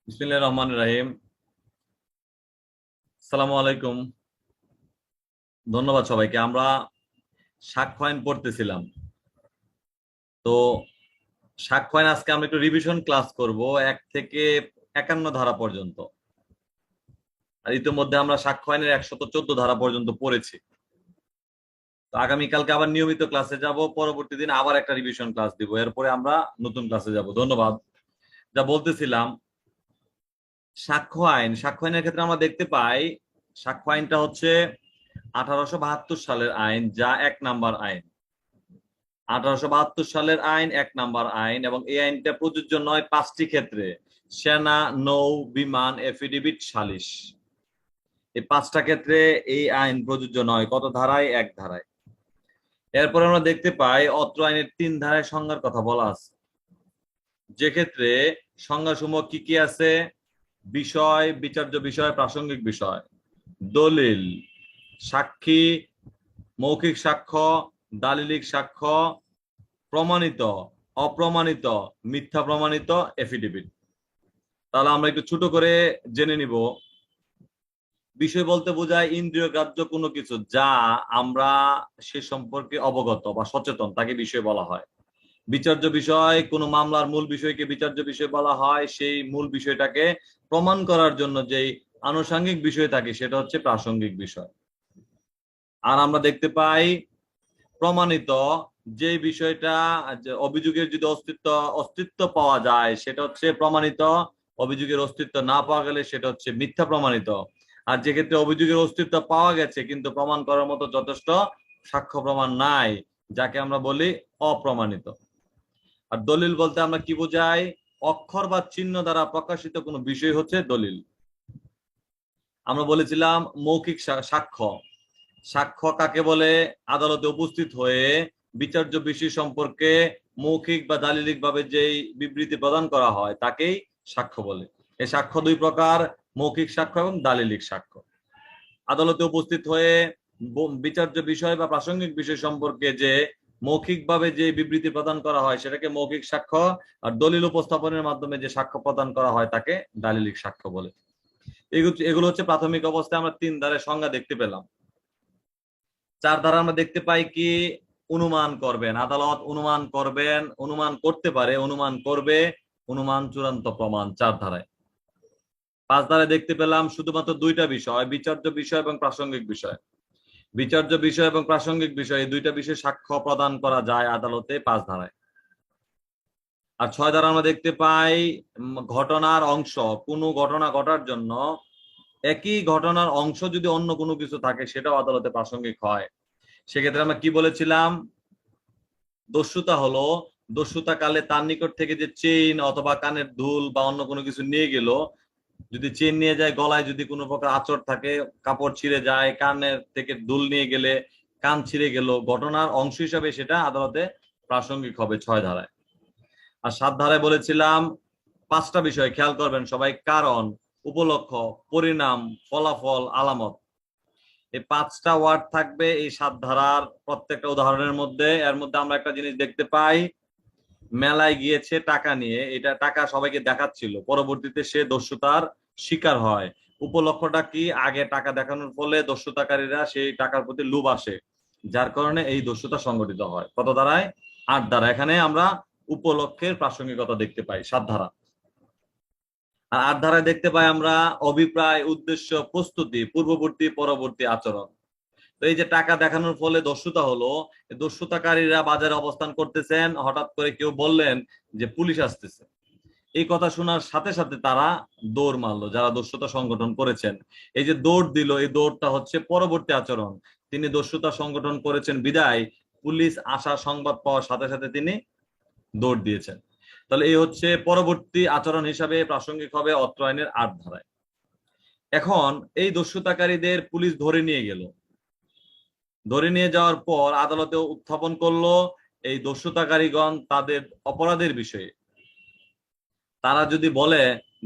বিসমিল্লাহির রহমানির রহিম। আসসালামু আলাইকুম। ধন্যবাদ সবাইকে। আমরা সাক্ষ্য আইন পড়তেছিলাম। তো সাক্ষ্য আইন আজকে আমরা একটু রিভিশন ক্লাস করব 1 থেকে 51 ধারা পর্যন্ত। আর ইতিমধ্যে আমরা সাক্ষ্য আইনের 114 ধারা পর্যন্ত পড়েছি। তো আগামীকালকে আবার নিয়মিত ক্লাসে যাব, পরবর্তী দিন আবার একটা রিভিশন ক্লাস দিব, এরপরে আমরা নতুন ক্লাসে যাব। ধন্যবাদ। যা বলতেছিলাম, সাক্ষ্য আইনের ক্ষেত্রে আমরা দেখতে পাই সাক্ষ্য আইনটা হচ্ছে 1872 সালের আইন, যা 1 নাম্বার আইন। 1872 সালের আইন 1 নাম্বার আইন, এবং এই আইনটা প্রযোজ্য নয় 5টি ক্ষেত্রে: সেনা, নৌ, বিমান, এফিডেভিট, সালিশ। এই 5টা ক্ষেত্রে এই আইন প্রযোজ্য নয়। কত ধারায়? 1 ধারায়। এরপর আমরা দেখতে পাই অত্র আইনের 3 ধারায় সংজ্ঞার কথা বলা আছে, যে ক্ষেত্রে সংজ্ঞাসমূহ কি কি আছে: বিষয়, বিচার্য বিষয়, প্রাসঙ্গিক বিষয়, দলিল, সাক্ষী, মৌখিক সাক্ষ্য, দালিলিক সাক্ষ্য, প্রমাণিত, অপ্রমাণিত, মিথ্যা প্রমাণিত, এফিডেভিট। তাহলে আমরা একটু ছোট করে জেনে নিব। বিষয় বলতে বোঝায় ইন্দ্রিয় গ্রাহ্য কোনো কিছু যা আমরা সে সম্পর্কে অবগত বা সচেতন, তাকে বিষয় বলা হয়। বিচার্য বিষয়, কোনো মামলার মূল বিষয়কে বিচার্য বিষয় বলা হয়। সেই মূল বিষয়টাকে প্রমাণ করার জন্য যেই আনুষঙ্গিক বিষয় থাকে সেটা হচ্ছে প্রাসঙ্গিক বিষয়। আর আমরা দেখতে পাই প্রমাণিত, যে বিষয়টা অভিযোগের যদি অস্তিত্ব পাওয়া যায় সেটা হচ্ছে প্রমাণিত। অভিযোগের অস্তিত্ব না পাওয়া গেলে সেটা হচ্ছে মিথ্যা প্রমাণিত। আর যে ক্ষেত্রে অভিযোগের অস্তিত্ব পাওয়া গেছে কিন্তু প্রমাণ করার মতো যথেষ্ট সাক্ষ্য প্রমাণ নাই, যাকে আমরা বলি অপ্রমাণিত। আর দলিল বলতে আমরা কি বোঝাই? অক্ষর বা চিহ্ন দ্বারা প্রকাশিত কোনো বিষয় হচ্ছে দলিল। আমরা বলেছিলাম মৌখিক সাক্ষ্য। সাক্ষ্য কাকে বলে? আদালতে উপস্থিত হয়ে বিচার্য বিষয় সম্পর্কে মৌখিক বা দালিলিক ভাবে যেই বিবৃতি প্রদান করা হয় তাকেই সাক্ষ্য বলে। এই সাক্ষ্য 2 প্রকার: মৌখিক সাক্ষ্য এবং দালিলিক সাক্ষ্য। আদালতে উপস্থিত হয়ে বিচার্য বিষয় বা প্রাসঙ্গিক বিষয় সম্পর্কে যে মৌখিকভাবে যে বিবৃতি প্রদান করা হয় সেটাকে মৌখিক সাক্ষ্য, আর দলিল উপস্থাপনের মাধ্যমে যে সাক্ষ্য প্রদান করা হয় তাকে দালিলিক সাক্ষ্য বলে। এগুলো হচ্ছে প্রাথমিক অবস্থায় আমরা 3 ধারার সংজ্ঞা দেখতে পেলাম। 4 ধারা আমরা দেখতে পাই কি? অনুমান করবেন, আদালত অনুমান করবেন, অনুমান করতে পারে, অনুমান করবে, অনুমান চূড়ান্ত প্রমাণ, 4 ধারায়। 5 ধারায় দেখতে পেলাম শুধুমাত্র 2টা বিষয়: বিচার্য বিষয় এবং প্রাসঙ্গিক বিষয়। বিচার্য বিষয় এবং প্রাসঙ্গিক বিষয়, এই 2টা বিষয়ে সাক্ষ্য প্রদান করা যায় আদালতে 5 ধারায়। আর 6 ধারা আমরা দেখতে পাই ঘটনার অংশ। কোনো ঘটনা ঘটার জন্য একই ঘটনার অংশ যদি অন্য কোনো কিছু থাকে সেটাও আদালতে প্রাসঙ্গিক হয়। সেক্ষেত্রে আমরা কি বলেছিলাম? দস্যুতা হলো দস্যুতা কালে তার নিকট থেকে যে চেইন অথবা কানের দুল বা অন্য কোনো কিছু নিয়ে গেল, যদি চেইন নিয়ে যায়, গলায় যদি কোনো প্রকার আঁচড় থাকে, কাপড় ছিঁড়ে যায়, কানের থেকে দুল নিয়ে গেলে কান ছিঁড়ে গেল, ঘটনার অংশ হিসাবে সেটা আদালতে প্রাসঙ্গিক হবে 6 ধারায়। আর 7 ধারায় বলেছিলাম 5টা বিষয় খেয়াল করবেন সবাই: কারণ, উপলক্ষ, পরিণাম, ফলাফল, আলামত। এই 5টা ওয়ার্ড থাকবে এই 7 ধারার প্রত্যেকটা উদাহরণের মধ্যে। এর মধ্যে আমরা একটা জিনিস দেখতে পাই, মেলায় গিয়েছে টাকা নিয়ে, এটা টাকা সবাইকে দেখাচ্ছিল, পরবর্তীতে সে দস্যুতার শিকার হয়। উপলক্ষটা কি? আগে টাকা দেখানোর ফলে দস্যুতাকারীরা সেই টাকার প্রতি লোভ আসে, যার কারণে এই দস্যুতা সংগঠিত হয়। কত ধারায়? 8 ধারা। এখানে আমরা উপলক্ষের প্রাসঙ্গিকতা দেখতে পাই 7 ধারা। আর 8 ধারায় দেখতে পাই আমরা অভিপ্রায়, উদ্দেশ্য, প্রস্তুতি, পূর্ববর্তী, পরবর্তী আচরণ। তো এই যে টাকা দেখানোর ফলে দস্যুতা হলো, দস্যুতাকারীরা বাজারে অবস্থান করতেছেন, হঠাৎ করে কেউ বললেন যে পুলিশ আসতেছে। এই কথা শোনার সাথে সাথে তারা দৌড় মারলো, যারা দস্যুতা সংগঠন করেছেন। এই যে দৌড় দিল, এই দৌড়টা হচ্ছে পরবর্তী আচরণ। তিনি দস্যুতা সংগঠন করেছেন বিদায় পুলিশ আসা সংবাদ পাওয়ার সাথে সাথে তিনি দৌড় দিয়েছেন। তাহলে এই হচ্ছে পরবর্তী আচরণ হিসাবে প্রাসঙ্গিক হবে অত্র আইনের 8 ধারায়। এখন এই দস্যুতাকারীদের পুলিশ ধরে নিয়ে গেল। ধরে নিয়ে যাওয়ার পর আদালতে উত্থাপন করলো এই দস্যুতাকারীগণ তাদের অপরাধের বিষয়ে। তারা যদি বলে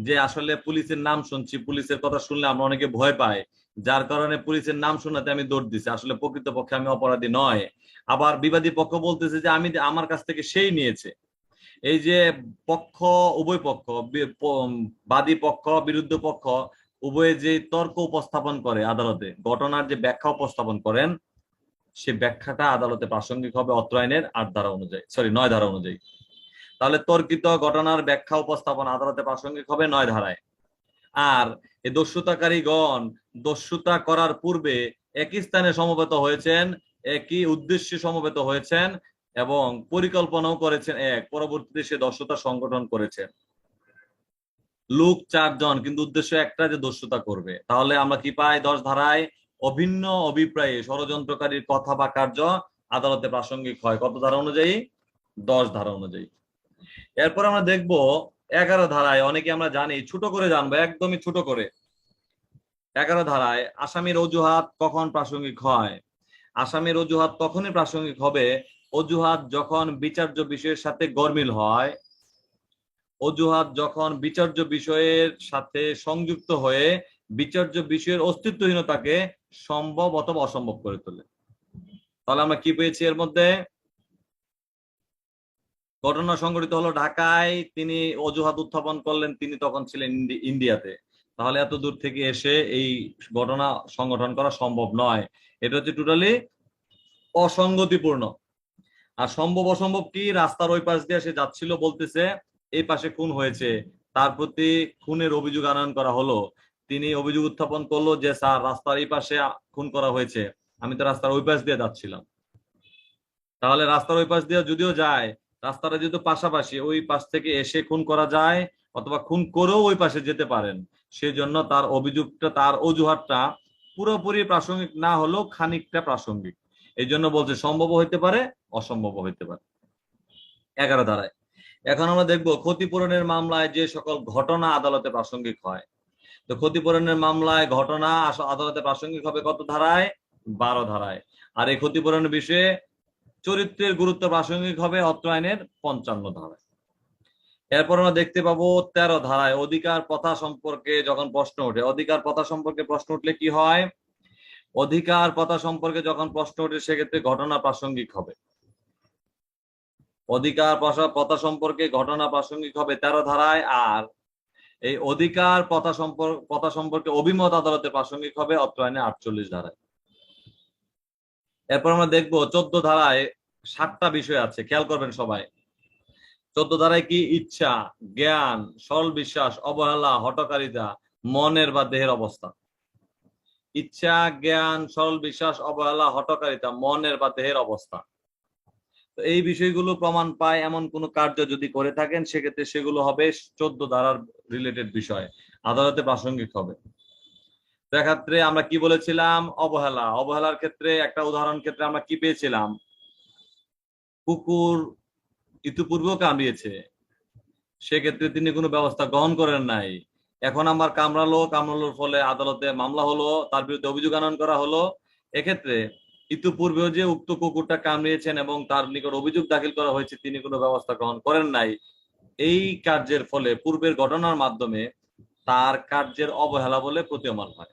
যে আসলে পুলিশের নাম শুনছি, পুলিশের কথা শুনলে আমরা অনেকে ভয় পাই, যার কারণে পুলিশের নাম শোনাতে আমি দৌড় দিছি, আসলে প্রকৃতপক্ষে আমি অপরাধী নয়। আবার বিবাদী পক্ষ বলতেছে যে আমার কাছ থেকে সেই নিয়েছে। এই যে পক্ষ, উভয় পক্ষ, বাদী পক্ষ বিরুদ্ধ পক্ষ উভয়ে যে তর্ক উপস্থাপন করে আদালতে, ঘটনার যে ব্যাখ্যা উপস্থাপন করেন, সে ব্যাখ্যাটা আদালতে প্রাসঙ্গিক হবে অত্র আইনের 8 ধারা অনুযায়ী, 9 ধারা অনুযায়ী। তাহলে তর্কিত ঘটনার ব্যাখ্যা উপস্থাপন আদালতে প্রাসঙ্গিক হবে 9 ধারায়। আর এই দস্যুতাকারীগণ দস্যুতা করার পূর্বে একই স্থানে সমবেত হয়েছেন, একই উদ্দেশ্যে সমবেত হয়েছেন এবং পরিকল্পনাও করেছেন এক, পরবর্তীতে সে দস্যুতা সংগঠন করেছেন। লোক 4 জন কিন্তু উদ্দেশ্য একটা, যে দস্যুতা করবে। তাহলে আমরা কি পাই 10 ধারায়? অভিন্ন অভিপ্রায়ে ষড়যন্ত্রকারীর কথা বা কার্য আদালতে প্রাসঙ্গিক হয় কত ধারা অনুযায়ী? 10 ধারা অনুযায়ী। এরপর আমরা দেখব 11 ধারায়, অনেকে আমরা জানি, ছোট করে জানবো, একদমই ছোট করে। 11 ধারায় আসামির অজুহাত কখন প্রাসঙ্গিক হয়? আসামির অজুহাত তখনই প্রাসঙ্গিক হবে অজুহাত যখন বিচার্য বিষয়ের সাথে গরমিল হয়, অজুহাত যখন বিচার্য বিষয়ের সাথে সংযুক্ত হয়ে বিচার্য বিষয়ের অস্তিত্বহীনতাকে সম্ভব অথবা অসম্ভব করে তোলে। তাহলে আমরা কি পেয়েছি এর মধ্যে? ঘটনা সংঘটিত হলো ঢাকায়, তিনি অজুহাত উত্থাপন করলেন, তিনি তখন ছিলেন ইন্ডিয়াতে। তাহলে এত দূর থেকে এসে এই ঘটনা সংগঠন করা সম্ভব নয়। এটা হচ্ছে টোটালি অসঙ্গতিপূর্ণ। আর সম্ভব অসম্ভব কি? রাস্তার ওই পাশ দিয়ে সে যাচ্ছিল, বলতেছে এই পাশে খুন হয়েছে, তার প্রতি খুনের অভিযোগ আনয়ন করা হলো। তিনি অভিযোগ উত্থাপন করলো যে স্যার, রাস্তার এই পাশে খুন করা হয়েছে, আমি তো রাস্তার ওই পাশ দিয়ে যাচ্ছিলাম। তাহলে রাস্তার ওই পাশ দিয়ে যদিও যায়, রাস্তাটা যেহেতু পাশাপাশি, ওই পাশ থেকে এসে খুন করা যায় অথবা খুন করেও ওই পাশে যেতে পারেন। সেজন্য তার অভিযোগটা, তার অজুহাতটা পুরোপুরি প্রাসঙ্গিক না হলেও খানিকটা প্রাসঙ্গিক। এই জন্য বলছে সম্ভব হইতে পারে, অসম্ভব হইতে পারে। 11 ধারায় এখন আমরা দেখব ক্ষতিপূরণের মামলায় যে সকল ঘটনা আদালতে প্রাসঙ্গিক হয়। তো ক্ষতিপূরণের মামলায় ঘটনা আদালতে প্রাসঙ্গিক হবে কত ধারায়? 12 ধারায়। আর এই ক্ষতিপূরণের বিষয়ে চরিত্রের গুরুত্ব প্রাসঙ্গিক হবে অত্র আইনের 55 ধারায়। এরপর আমরা দেখতে পাবো 13 ধারায় অধিকার প্রথা সম্পর্কে যখন প্রশ্ন ওঠে। অধিকার প্রথা সম্পর্কে প্রশ্ন উঠলে কি হয়? অধিকার প্রথা সম্পর্কে যখন প্রশ্ন ওঠে সেক্ষেত্রে ঘটনা প্রাসঙ্গিক হবে। অধিকার প্রথা সম্পর্কে ঘটনা প্রাসঙ্গিক হবে 13 ধারায়। আর এই অধিকার প্রথা সম্পর্কে অভিমত আদালতে প্রাসঙ্গিক হবে অত্র আইনে 48 ধারায়। এরপর আমরা দেখবো 14 ধারায় 7টা বিষয় আছে, খেয়াল করবেন সবাই। 14 ধারায় কি? ইচ্ছা, জ্ঞান, সরল বিশ্বাস, অবহেলা, হঠকারিতা, মনের বা দেহের অবস্থা। ইচ্ছা, জ্ঞান, সরল বিশ্বাস, অবহেলা, হঠকারিতা, মনের বা দেহের অবস্থা। তো এই বিষয়গুলো প্রমাণ পায় এমন কোন কার্য যদি করে থাকেন, সেক্ষেত্রে সেগুলো হবে 14 ধারার রিলেটেড বিষয়, আদালতে প্রাসঙ্গিক হবে। সেক্ষেত্রে আমরা কি বলেছিলাম? অবহেলা। অবহেলার ক্ষেত্রে একটা উদাহরণ ক্ষেত্রে আমরা কি পেয়েছিলাম? কুকুর ইতিপূর্বেও কামড়িয়েছে, সেক্ষেত্রে তিনি কোনো ব্যবস্থা গ্রহণ করেন নাই। এখন আমার কামড়ালোর ফলে আদালতে মামলা হলো, তার বিরুদ্ধে অভিযোগ আনয়ন করা হলো। এক্ষেত্রে ইতিপূর্বেও যে উক্ত কুকুরটা কামড়িয়েছেন এবং তার নিকট অভিযোগ দাখিল করা হয়েছে, তিনি কোনো ব্যবস্থা গ্রহণ করেন নাই। এই কার্যের ফলে পূর্বের ঘটনার মাধ্যমে তার কার্যের অবহেলা বলে প্রতীয়মান হয়।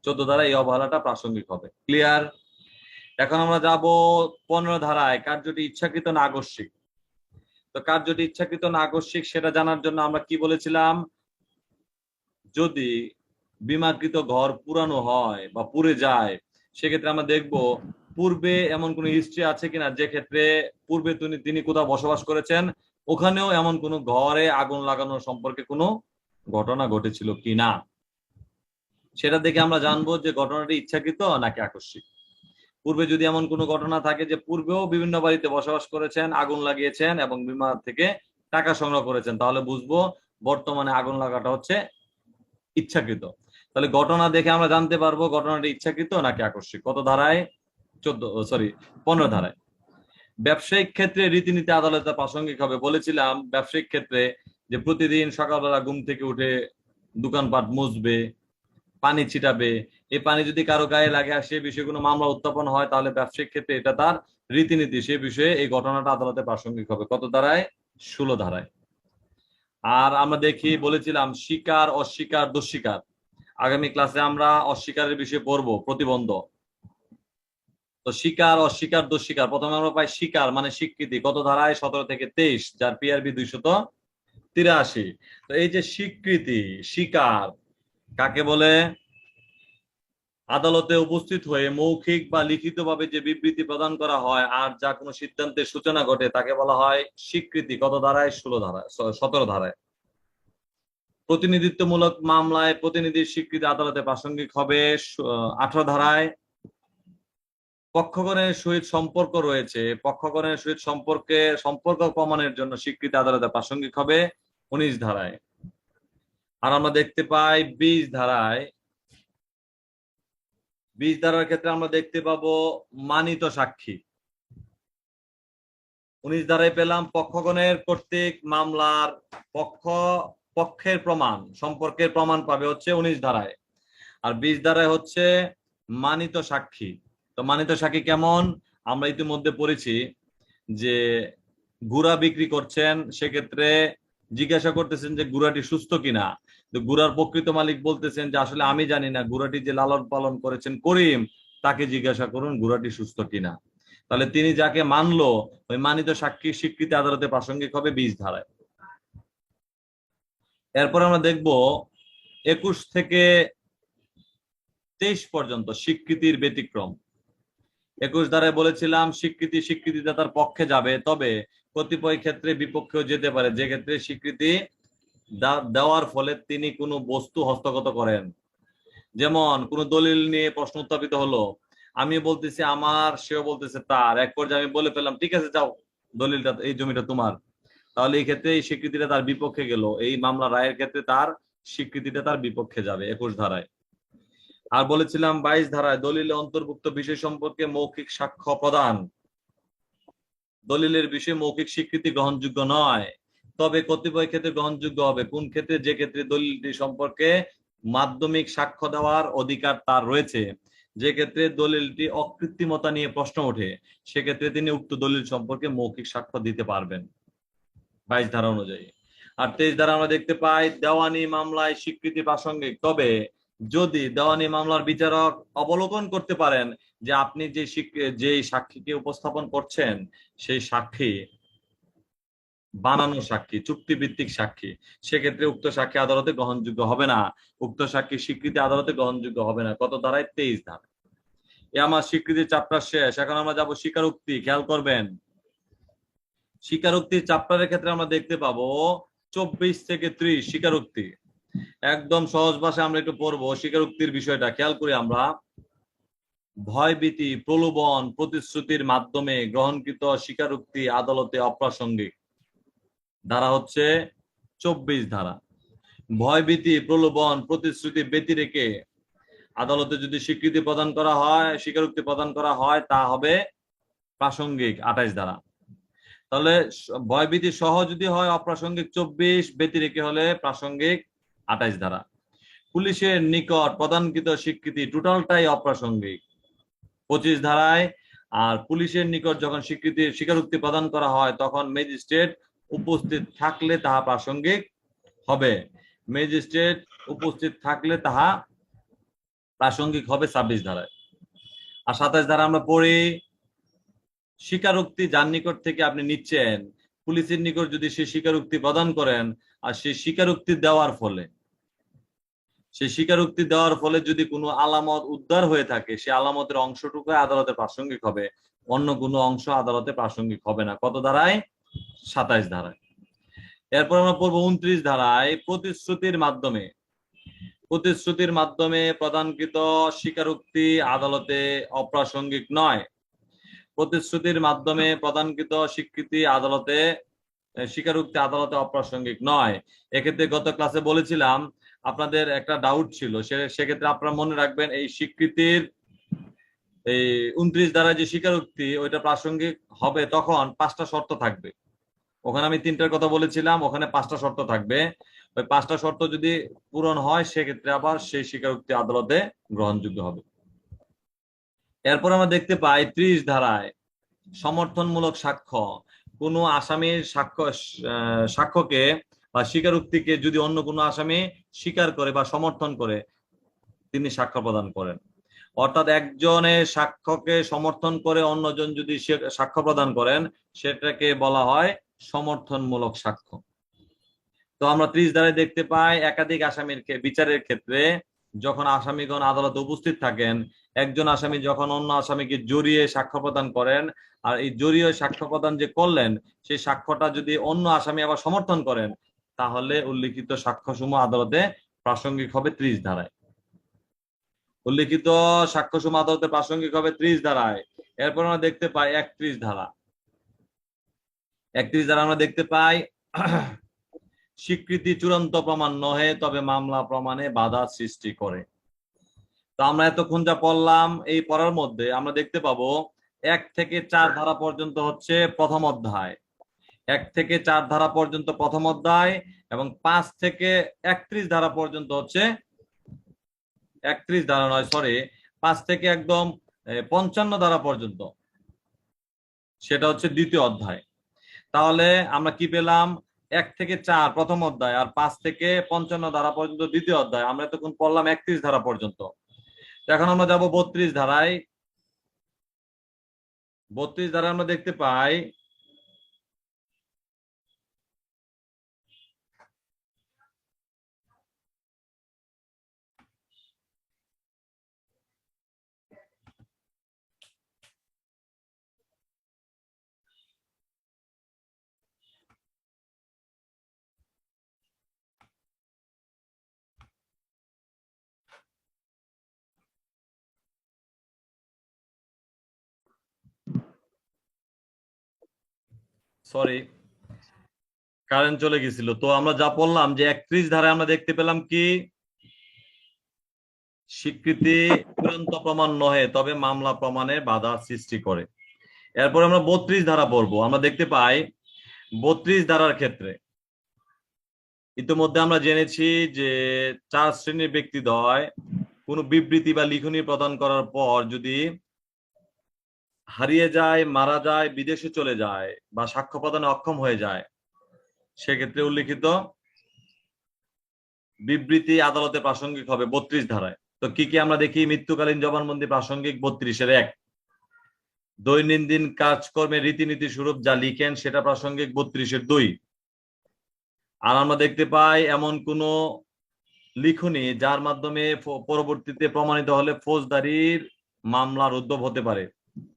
14 ধারা এই অবহেলাটা প্রাসঙ্গিক হবে। ক্লিয়ার? এখন আমরা যাব 15 ধারায়, কার্যটি ইচ্ছাকৃত না আকস্মিক। তো কার্যটি ইচ্ছাকৃত না আকস্মিক সেটা জানার জন্য আমরা কি বলেছিলাম? যদি বীমাকৃত ঘর পুরানো হয় বা পুড়ে যায়, সেক্ষেত্রে আমরা দেখব পূর্বে এমন কোন হিস্ট্রি আছে কিনা, যে ক্ষেত্রে পূর্বে তিনি কোথাও বসবাস করেছেন, ওখানেও এমন কোন ঘরে আগুন লাগানোর সম্পর্কে কোনো ঘটনা ঘটেছিল কিনা। সেটা দেখে আমরা জানবো যে ঘটনাটি ইচ্ছাকৃত নাকি আকস্মিক। পূর্বে যদি এমন কোনো ঘটনা থাকে যে পূর্বেও বিভিন্ন বাড়িতে বসবাস করেছেন, আগুন লাগিয়েছেন এবং বীমা থেকে টাকা সংগ্রহ করেছেন, তাহলে বুঝবো বর্তমানে আগুন লাগাটা হচ্ছে ইচ্ছাকৃত। তাহলে ঘটনা দেখে আমরা জানতে পারবো ঘটনাটি ইচ্ছাকৃত নাকি আকস্মিক। কত ধারায়? 15 ধারায়। ব্যবসায়িক ক্ষেত্রে রীতিনীতি আদালতে প্রাসঙ্গিক হবে। বলেছিলাম ব্যবসায়িক ক্ষেত্রে যে প্রতিদিন সকালবেলা ঘুম থেকে উঠে দোকানপাট মুছবে, পানি ছিটাবে, এই পানি যদি কারো গায়ে লাগে আর সে বিষয়ে কোনো মামলা উত্থাপন হয়, তাহলে ব্যবসায়িক ক্ষেত্রে এটা তার রীতিনীতি, সে বিষয়ে এই ঘটনাটা আদালতে প্রাসঙ্গিক হবে। কত ধারায়? 16 ধারায়। আর আমরা দেখি বলেছিলাম স্বীকার, অস্বীকার, দোষস্বীকার। আগামী ক্লাসে আমরা অস্বীকারের বিষয়ে পড়বো, প্রতিবন্ধ। তো স্বীকার, অস্বীকার, দোস্বীকার। প্রথমে আমরা পাই স্বীকার মানে স্বীকৃতি, কত ধারায়? 17 থেকে 23, যার পিআরবি 283। তো এই যে স্বীকৃতি, স্বীকার কাকে বলে? আদালতে উপস্থিত হয়ে মৌখিক বা লিখিতভাবে যে বিবৃতি প্রদান করা হয় আর যা কোনো সিদ্ধান্তের সূচনা ঘটে তাকে বলা হয় স্বীকৃতি। কত ধারায়? 16 ধারায়, 17 ধারায়। প্রতিনিধিত্বমূলক মামলায় প্রতিনিধির স্বীকৃতি আদালতে প্রাসঙ্গিক হবে 18 ধারায়। পক্ষগণের সহিত সম্পর্ক রয়েছে, পক্ষগণের সহিত সম্পর্ক প্রমাণের জন্য স্বীকৃতি আদালতে প্রাসঙ্গিক হবে 19 ধারায়। আর আমরা দেখতে পাই 20 ধারায়, 20 ধারার ক্ষেত্রে আমরা দেখতে পাবো মানিত সাক্ষী। 19 ধারায় পেলাম পক্ষগণের কর্তৃক মামলার পক্ষের প্রমাণ, সম্পর্কের প্রমাণ পাবে হচ্ছে 19 ধারায়। আর 20 ধারায় হচ্ছে মানিত সাক্ষী। তো মানিত সাক্ষী কেমন? আমরা ইতিমধ্যে পড়েছি যে গুড়া বিক্রি করছেন, সেক্ষেত্রে জিজ্ঞাসা করতেছেন যে গুড়াটি সুস্থ কিনা। তো গুড়ার প্রকৃত মালিক বলতেছেন যে আসলে আমি জানি না, গুড়াটি যে লালন পালন করেছেন করিম, তাকে জিজ্ঞাসা করুন গুড়াটি সুস্থ কিনা। তাহলে তিনি যাকে মানলো, ওই মানিত সাক্ষী স্বীকৃতি আদালতে প্রাসঙ্গিক হবে 20 ধারায়। এরপর আমরা দেখব 21 থেকে 23 পর্যন্ত স্বীকৃতির ব্যতিক্রম। 21 ধারায় বলেছিলাম স্বীকৃতিদাতার পক্ষে যাবে, তবে কতিপয় ক্ষেত্রে বিপক্ষেও যেতে পারে, যে ক্ষেত্রে স্বীকৃতি দেওয়ার ফলে তিনি কোনো বস্তু হস্তগত করেন। যেমন কোন দলিল নিয়ে প্রশ্ন উত্থাপিত হলো, আমি বলতেছি আমার, সেও বলতেছে তার, এক পর্যায়ে আমি বলে ফেললাম ঠিক আছে যাও, দলিলটা, এই জমিটা তোমার। তাহলে এই ক্ষেত্রে এই স্বীকৃতিটা তার বিপক্ষে গেল, এই মামলা রায়ের ক্ষেত্রে তার স্বীকৃতিটা তার বিপক্ষে যাবে 21 ধারায়। আর বলেছিলাম 22 ধারায় দলিলে অন্তর্ভুক্ত বিষয় সম্পর্কে মৌখিক সাক্ষ্য প্রদান। দলিলের বিষয়ে মৌখিক স্বীকৃতি গ্রহণযোগ্য নয়, তবে কতিপয় ক্ষেত্রে গ্রহণযোগ্য হবে। কোন ক্ষেত্রে? যে ক্ষেত্রে দলিলটি সম্পর্কে মাধ্যমিক সাক্ষ্য দেওয়ার অধিকার তার রয়েছে, যে ক্ষেত্রে দলিলটি অকৃত্রিমতা নিয়ে প্রশ্ন ওঠে, সেক্ষেত্রে তিনি উক্ত দলিল সম্পর্কে মৌখিক সাক্ষ্য দিতে পারবেন 22 ধারা অনুযায়ী। আর 23 ধারা আমরা দেখতে পাই দেওয়ানি মামলায় স্বীকৃতি প্রাসঙ্গিক, তবে যদি দেওয়ানি মামলার বিচারক অবলোকন করতে পারেন যে আপনি যে সাক্ষীকে উপস্থাপন করছেন সেই সাক্ষী বানানো সাক্ষী, চুক্তিভিত্তিক সাক্ষী, সেক্ষেত্রে উক্ত সাক্ষী আদালতে গ্রহণযোগ্য হবে না, উক্ত সাক্ষী স্বীকৃতি আদালতে গ্রহণযোগ্য হবে না। কত ধারায়? 23 ধারা। এ আমার স্বীকৃতির চ্যাপ্টার শেষ। এখন আমরা যাব স্বীকারোক্তি। খেয়াল করবেন, স্বীকারোক্তির চ্যাপ্টারের ক্ষেত্রে আমরা দেখতে পাবো 24 থেকে 30 স্বীকারোক্তি। একদম সহজ ভাষায় আমরা একটু পড়বো স্বীকারোক্তির বিষয়টা। খেয়াল করি আমরা, ভয়ভীতি, প্রলোভন, প্রতিশ্রুতির মাধ্যমে গ্রহণকৃত স্বীকারোক্তি আদালতে অপ্রাসঙ্গিক। ধারা হচ্ছে 24 ধারা। ভয়ভীতি, প্রলোভন, প্রতিশ্রুতি ব্যতিরেকে আদালতে যদি স্বীকৃতি প্রদান করা হয়, স্বীকারোক্তি প্রদান করা হয়, তা হবে প্রাসঙ্গিক 28 ধারা। তাহলে ভয়ভীতি সহ যদি হয় অপ্রাসঙ্গিক 24, ব্যতিরেকে হলে প্রাসঙ্গিক 28 ধারা। পুলিশের নিকট প্রদানকৃত স্বীকৃতি টোটালটাই অপ্রাসঙ্গিক 25 ধারায়। আর পুলিশের নিকট যখন স্বীকারোক্তি প্রদান করা হয় তখন ম্যাজিস্ট্রেট উপস্থিত থাকলে তাহা প্রাসঙ্গিক হবে। ম্যাজিস্ট্রেট উপস্থিত থাকলে তাহা প্রাসঙ্গিক হবে 26 ধারায়। আর 27 ধারা আমরা পড়ি, স্বীকারোক্তি যার নিকট থেকে আপনি নিচ্ছেন, পুলিশের নিকট যদি সে স্বীকারোক্তি প্রদান করেন আর সেই স্বীকারোক্তি দেওয়ার ফলে যদি কোনো আলামত উদ্ধার হয়ে থাকে, সে আলামতের অংশটুকু আদালতে প্রাসঙ্গিক হবে, অন্য কোনো অংশ আদালতে প্রাসঙ্গিক হবে না। কত ধারায়? 27 ধারায়। এরপর আমরা পড়বো 29 ধারায় প্রতিশ্রুতির মাধ্যমে প্রদানকৃত স্বীকারোক্তি আদালতে অপ্রাসঙ্গিক নয়। প্রতিশ্রুতির মাধ্যমে প্রদানকৃত স্বীকারোক্তি আদালতে অপ্রাসঙ্গিক নয়। এক্ষেত্রে গত ক্লাসে বলেছিলাম আপনাদের একটা ডাউট ছিল, সেক্ষেত্রে আপনারা মনে রাখবেন এই স্বীকৃতির এই 29 ধারায় যে স্বীকারোক্তি ওইটা প্রাসঙ্গিক হবে তখন 5টা শর্ত থাকবে। ওখানে আমি 3টার কথা বলেছিলাম, ওখানে 5টা শর্ত থাকবে। ওই 5টা শর্ত যদি পূরণ হয় সেক্ষেত্রে আবার সেই স্বীকারোক্তি আদালতে গ্রহণযোগ্য হবে। এরপর আমরা দেখতে পাই 30 ধারায় সমর্থনমূলক সাক্ষ্য। কোনো আসামির সাক্ষ্যকে বা স্বীকারোক্তিকে যদি অন্য কোনো আসামি স্বীকার করে বা সমর্থন করে তিনি সাক্ষ্য প্রদান করেন। অর্থাৎ একজনের সাক্ষ্যকে সমর্থন করে অন্যজন যদি সাক্ষ্য প্রদান করেন সেটাকে বলা হয় সমর্থনমূলক সাক্ষ্য। তো আমরা 30 ধারায় দেখতে পাই একাধিক আসামির বিচারের ক্ষেত্রে যখন আসামিগণ আদালতে উপস্থিত থাকেন, একজন আসামি যখন অন্য আসামিকে জড়িয়ে সাক্ষ্য প্রদান করেন, আর এই জড়িয়ে সাক্ষ্য প্রদান যে করলেন সেই সাক্ষ্যটা যদি অন্য আসামি আবার সমর্থন করেন, তাহলে উল্লিখিত সাক্ষ্যসমূহ আদালতে প্রাসঙ্গিক হবে 30 ধারায়। উল্লিখিত সাক্ষ্যসমূহ আদালতে প্রাসঙ্গিক হবে 30 ধারায়। এরপর আমরা দেখতে পাই 31 ধারা। 31 ধারা আমরা দেখতে পাই স্বীকৃতি চূড়ান্ত প্রমাণ নহে, তবে মামলা প্রমাণে বাধা সৃষ্টি করে। তো আমরা এতক্ষণ যা পড়লাম, এই পড়ার মধ্যে আমরা দেখতে পাবো 1 থেকে 4 ধারা পর্যন্ত হচ্ছে প্রথম অধ্যায়, 1 থেকে 4 ধারা পর্যন্ত প্রথম অধ্যায়, এবং 5 থেকে 31 ধারা পর্যন্ত হচ্ছে 31 ধারা নয়, সরি, 5 থেকে একদম 55 ধারা পর্যন্ত সেটা হচ্ছে দ্বিতীয় অধ্যায়। তাহলে আমরা কি পেলাম? 1 থেকে 4 প্রথম অধ্যায়, আর 5 থেকে 55 ধারা পর্যন্ত দ্বিতীয় অধ্যায়। আমরা তখন পড়লাম 31 ধারা পর্যন্ত। এখন আমরা যাব 32 ধারায়। 32 ধারায় আমরা দেখতে পাই সরি, কারেন্ট চলে গেছিল। তো আমরা যা পড়লাম যে 31 ধারায় আমরা দেখতে পেলাম কি, স্বীকৃতি চূড়ান্ত প্রমাণ নহে, তবে মামলা প্রমাণে বাধা সৃষ্টি করে। এরপর আমরা 32 ধারা পড়বো। আমরা দেখতে পাই 32 ধারার ক্ষেত্রে ইতিমধ্যে আমরা জেনেছি যে 4 শ্রেণীর ব্যক্তিদ্বয় কোনো বিবৃতি বা লিখনী প্রদান করার পর যদি হারিয়ে যায়, মারা যায়, বিদেশে চলে যায় বা সাক্ষ্য প্রদানে অক্ষম হয়ে যায়, সেক্ষেত্রে উল্লিখিত বিবৃতি আদালতে প্রাসঙ্গিক হবে 32 ধারায়। তো কি কি আমরা দেখি? মৃত্যুকালীন জবানবন্দি প্রাসঙ্গিক 32-এর 1। দৈনন্দিন কাজকর্মের রীতিনীতি স্বরূপ যা লিখেন সেটা প্রাসঙ্গিক 32-এর 2। আর আমরা দেখতে পাই এমন কোন লিখনী যার মাধ্যমে পরবর্তীতে প্রমাণিত হলে ফৌজদারির মামলার উদ্ভব হতে পারে,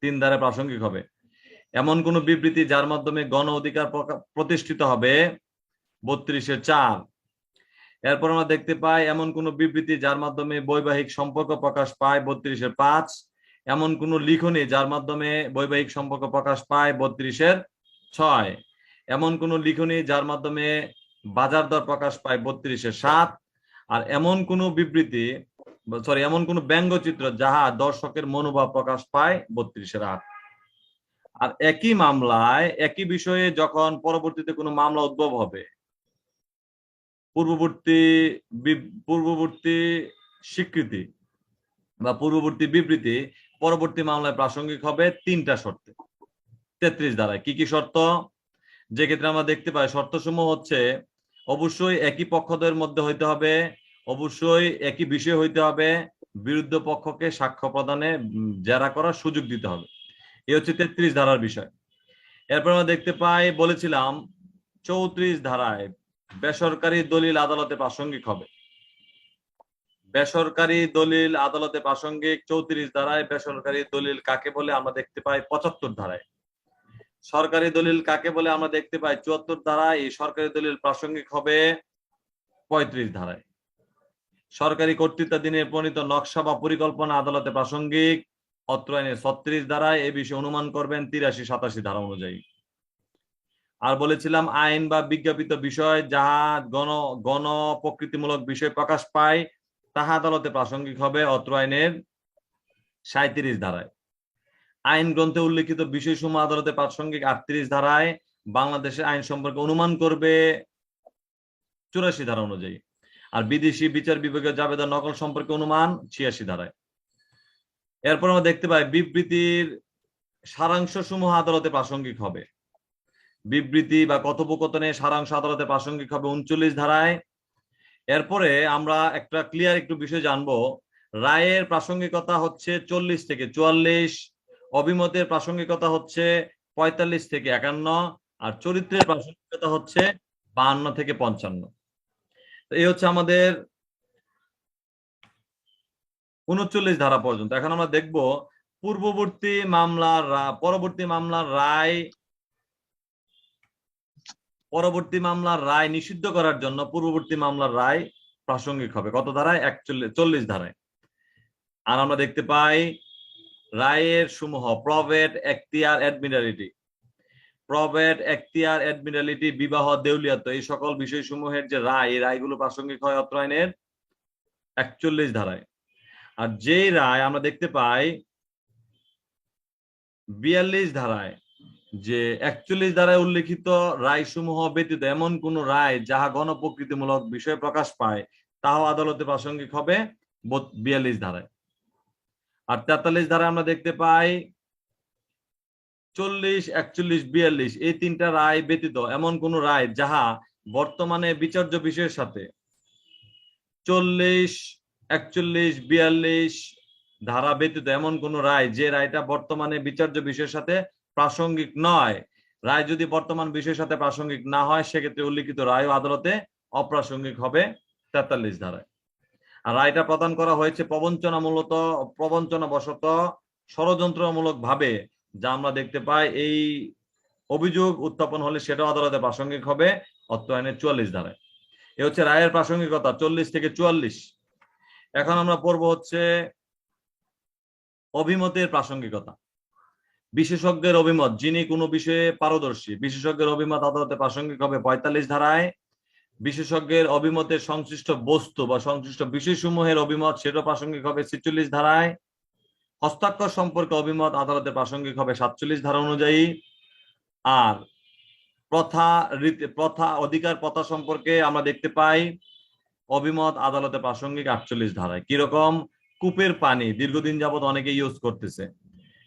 3 ধারায় প্রাসঙ্গিক হবে। এমন কোন বিবৃতি যার মাধ্যমে গণ অধিকার প্রতিষ্ঠিত হবে, 32-এর 4। এরপর আমরা দেখতে পাই এমন কোন বিবৃতি যার মাধ্যমে বৈবাহিক সম্পর্ক প্রকাশ পায়, 32-এর 5। এমন কোন লিখনী যার মাধ্যমে বৈবাহিক সম্পর্ক প্রকাশ পায়, 32-এর 6। এমন কোন লিখনী যার মাধ্যমে বাজার দর প্রকাশ পায়, 32-এর 7। আর এমন কোন বিবৃতি, সরি, এমন কোন ব্যঙ্গচিত্র যাহা দর্শকের মনোভাব প্রকাশ পায়, 32-এর 8। আর একই মামলায় একই বিষয়ে যখন পরবর্তীতে কোনো মামলা উদ্ভব হবে, পূর্ববর্তী স্বীকৃতি বা পূর্ববর্তী বিবৃতি পরবর্তী মামলায় প্রাসঙ্গিক হবে 3টা শর্তে। 33 ধারায় কি কি শর্ত? যে ক্ষেত্রে আমরা দেখতে পাই শর্তসমূহ হচ্ছে অবশ্যই একই পক্ষদ্বয়ের মধ্যে হইতে হবে, অবশ্যই একই বিষয় হইতে হবে, বিরুদ্ধ পক্ষকে সাক্ষ্য প্রদানে জেরা করার সুযোগ দিতে হবে। এই হচ্ছে 33 ধারার বিষয়। এরপর আমরা দেখতে পাই, বলেছিলাম 34 ধারায় বেসরকারি দলিল আদালতে প্রাসঙ্গিক হবে। বেসরকারি দলিল আদালতে প্রাসঙ্গিক 34 ধারায়। বেসরকারি দলিল কাকে বলে আমরা দেখতে পাই 75 ধারায়। সরকারি দলিল কাকে বলে আমরা দেখতে পাই 74 ধারায়। এই সরকারি দলিল প্রাসঙ্গিক হবে 35 ধারায়। সরকারি কর্তৃত্বাধীনে প্রণীত নকশা বা পরিকল্পনা আদালতে প্রাসঙ্গিক, অত্র আইনের 36 ধারায়। এই বিষয়ে অনুমান করবেন 83-87 ধারা অনুযায়ী। আর বলেছিলাম আইন বা বিজ্ঞাপিত বিষয় যাহা গণ প্রকৃতিমূলক বিষয় প্রকাশ পায় তাহা আদালতে প্রাসঙ্গিক হবে, অত্র আইনের 37 ধারায়। আইন গ্রন্থে উল্লিখিত বিষয়সমূহ আদালতে প্রাসঙ্গিক 38 ধারায়। বাংলাদেশের আইন সম্পর্কে অনুমান করবে 84 ধারা অনুযায়ী। আর বিদেশি বিচার বিভাগীয় জাবেদা নকল সম্পর্কে অনুমান 86 ধারায়। এরপর আমরা দেখতে পাই বিবৃতির সারাংশ সমূহ আদালতে প্রাসঙ্গিক হবে। বিবৃতি বা কথোপকথনের সারাংশ আদালতে প্রাসঙ্গিক হবে 39 ধারায়। এরপরে আমরা একটা ক্লিয়ার একটু বিষয় জানবো রায়ের প্রাসঙ্গিকতা হচ্ছে 40 থেকে 44, অভিমতের প্রাসঙ্গিকতা হচ্ছে 45 থেকে 51, আর চরিত্রের প্রাসঙ্গিকতা হচ্ছে 52 থেকে 55। এই হচ্ছে আমাদের 39 ধারা পর্যন্ত। এখন আমরা দেখব পরবর্তী মামলার রায় নিষিদ্ধ করার জন্য পূর্ববর্তী মামলার রায় প্রাসঙ্গিক হবে কত ধারায়? 40 ধারায়। আর আমরা দেখতে পাই রায়ের সমূহ প্রবেট, এখতিয়ার, অ্যাডমিরালিটি, বিবাহ, দেউলিয়াত্ব, এই সকল বিষয়সমূহের যে রায়, এই রায়গুলো প্রাসঙ্গিক হয় অত্র আইনের 41 ধারায়। আর যে রায় আমরা দেখতে পাই 42 ধারায়, যে 41 ধারায় উল্লেখিত রায়সমূহ ব্যতীত এমন কোন রায় যাহা গণপ্রকৃতিমূলক বিষয় প্রকাশ পায় তাও আদালতে প্রাসঙ্গিক হবে 42 ধারায়। আর 43 ধারায় আমরা দেখতে পাই 40, 41, 42 এই তিনটা রায় ব্যতীত এমন কোন রায় যাহা বর্তমানে বিচার্য বিষয়ের সাথে 40, 41, 42 ধারা ব্যতীত এমন কোন রায় যে রায়টা বর্তমানে বিচার্য বিষয়ের সাথে প্রাসঙ্গিক নয়। রায় যদি বর্তমান বিষয়ের সাথে প্রাসঙ্গিক না হয় সেক্ষেত্রে উল্লিখিত রায় আদালতে অপ্রাসঙ্গিক হবে 43 ধারায়। আর রায়টা প্রদান করা হয়েছে প্রবঞ্চনাবশত ষড়যন্ত্রমূলক ভাবে, যা আমরা দেখতে পাই এই অভিযোগ উত্থাপন হলে সেটাও আদালতে প্রাসঙ্গিক হবে অত্র আইনের 44 ধারায়। এ হচ্ছে রায়ের প্রাসঙ্গিকতা 40 থেকে 44। এখন আমরা পড়বো হচ্ছে অভিমতের প্রাসঙ্গিকতা। বিশেষজ্ঞের অভিমত, যিনি কোনো বিষয়ে পারদর্শী, বিশেষজ্ঞের অভিমত আদালতে প্রাসঙ্গিক হবে 45 ধারায়। বিশেষজ্ঞের অভিমতের সংশ্লিষ্ট বস্তু বা সংশ্লিষ্ট বিষয়সমূহের অভিমত সেটা প্রাসঙ্গিক হবে 46 ধারায়। হস্তাক্ষর সম্পর্কে অভিমত আদালতে প্রাসঙ্গিক হবে 47 ধারা অনুযায়ী। আর প্রথা সম্পর্কে আমরা দেখতে পাই অভিমত আদালতে প্রাসঙ্গিক 48 ধারায়। কিরকম? কূপের পানি দীর্ঘদিন যাবত অনেকে ইউজ করতেছে,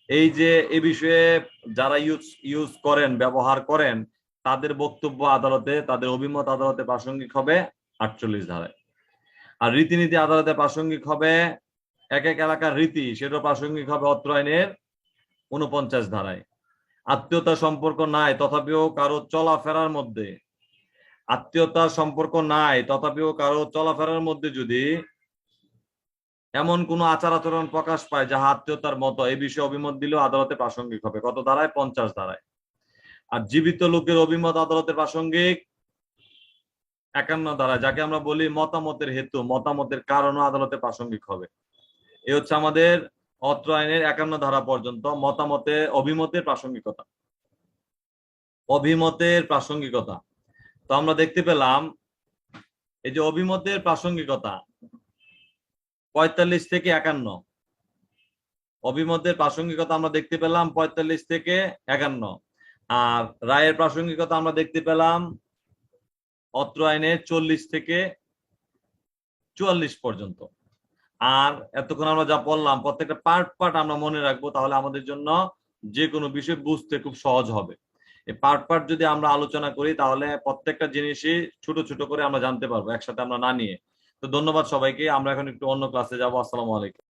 এই যে এ বিষয়ে যারা ইউজ করেন, ব্যবহার করেন, তাদের বক্তব্য আদালতে, তাদের অভিমত আদালতে প্রাসঙ্গিক হবে 48 ধারায়। আর রীতিনীতি আদালতে প্রাসঙ্গিক হবে এক এক এলাকার রীতি, সেটা প্রাসঙ্গিক হবে অত্র আইনের 49 ধারায়। আত্মীয়তা সম্পর্ক নাই তথাপিও কারো চলাফেরার মধ্যে যদি এমন কোন আচার আচরণ প্রকাশ পায় যাহা আত্মীয়তার মতো, এই বিষয়ে অভিমত দিলেও আদালতে প্রাসঙ্গিক হবে কত ধারায়? 50 ধারায়। আর জীবিত লোকের অভিমত আদালতে প্রাসঙ্গিক 51 ধারায়, যাকে আমরা বলি মতামতের হেতু, মতামতের কারণও আদালতে প্রাসঙ্গিক হবে। এ হচ্ছে আমাদের অত্র আইনের 51 ধারা পর্যন্ত অভিমতের প্রাসঙ্গিকতা। তো আমরা দেখতে পেলাম এই যে অভিমতের প্রাসঙ্গিকতা 45 থেকে 51, অভিমতের প্রাসঙ্গিকতা আমরা দেখতে পেলাম 45 থেকে 51। আর রায়ের প্রাসঙ্গিকতা আমরা দেখতে পেলাম অত্র আইনের 40 থেকে 44 পর্যন্ত। আর এতক্ষণ আমরা যা পড়লাম প্রত্যেকটা পার্ট আমরা মনে রাখবো, তাহলে আমাদের জন্য যে কোনো বিষয় বুঝতে খুব সহজ হবে। এই পার্ট যদি আমরা আলোচনা করি তাহলে প্রত্যেকটা জিনিসই ছোট ছোট করে আমরা জানতে পারবো, একসাথে আমরা না নিয়ে। তো ধন্যবাদ সবাইকে। আমরা এখন একটু অন্য ক্লাসে যাবো। আসসালামু আলাইকুম।